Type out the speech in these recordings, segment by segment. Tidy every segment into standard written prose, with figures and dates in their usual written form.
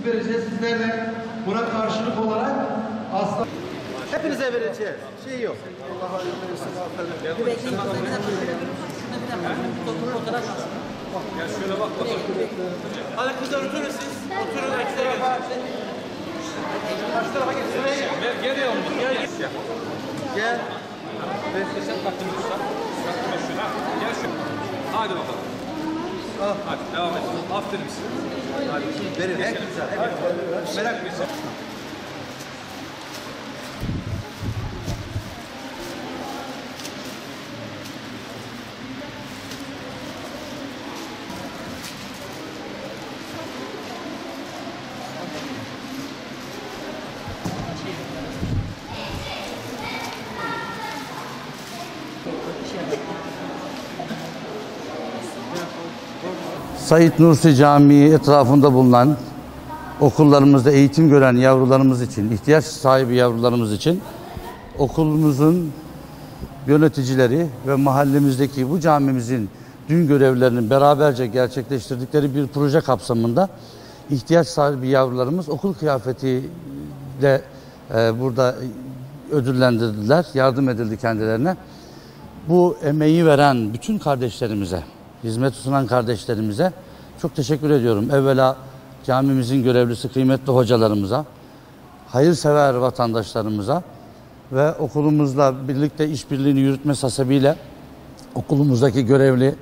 vereceğiz. Sizler de buna karşılık olarak aslında hepinize vereceğiz. Şey yok. Allah hayırlı olsun. Gel şöyle bak bakalım. Hadi kızlar oturun siz. Oturun ekstra gelin. Şu tarafa gel. Gel. Gel yavrum. Gel. Gel. Sen baktın usta. Baktın şuna. Gel şu. Hadi bakalım. Hadi devam et. Aferin size. Hadi. Verin. En güzel. Merak etme. Said Nursi Camii etrafında bulunan okullarımızda eğitim gören yavrularımız için, ihtiyaç sahibi yavrularımız için okulumuzun yöneticileri ve mahallemizdeki bu camimizin dün görevlerinin beraberce gerçekleştirdikleri bir proje kapsamında ihtiyaç sahibi yavrularımız okul kıyafetiyle burada ödüllendirdiler, yardım edildi kendilerine. Bu emeği veren bütün kardeşlerimize, hizmet sunan kardeşlerimize çok teşekkür ediyorum. Evvela camimizin görevlisi kıymetli hocalarımıza, hayırsever vatandaşlarımıza ve okulumuzla birlikte işbirliğini yürütmesi hasebiyle okulumuzdaki görevli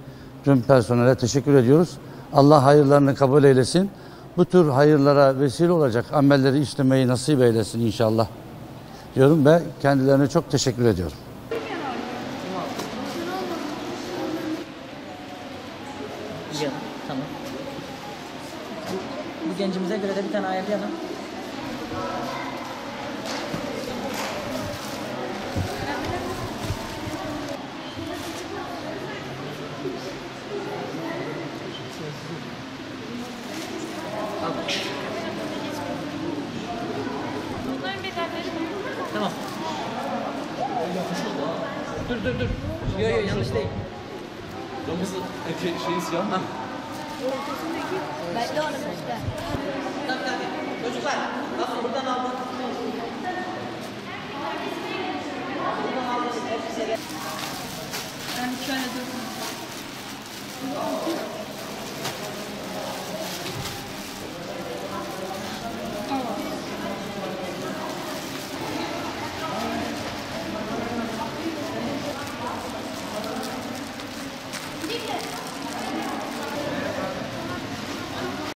tüm personele teşekkür ediyoruz. Allah hayırlarını kabul eylesin. Bu tür hayırlara vesile olacak amelleri işlemeyi nasip eylesin inşallah diyorum ve kendilerine çok teşekkür ediyorum. Tamam. Bu gencimize göre de bir tane ayarlayalım. Tamam. Dur. Yok yanlış değil. Şeyi siyah mı? Ben de onu işte. Tabii. Çocuklar, bakın buradan aldım. Buradan aldım. Hepsi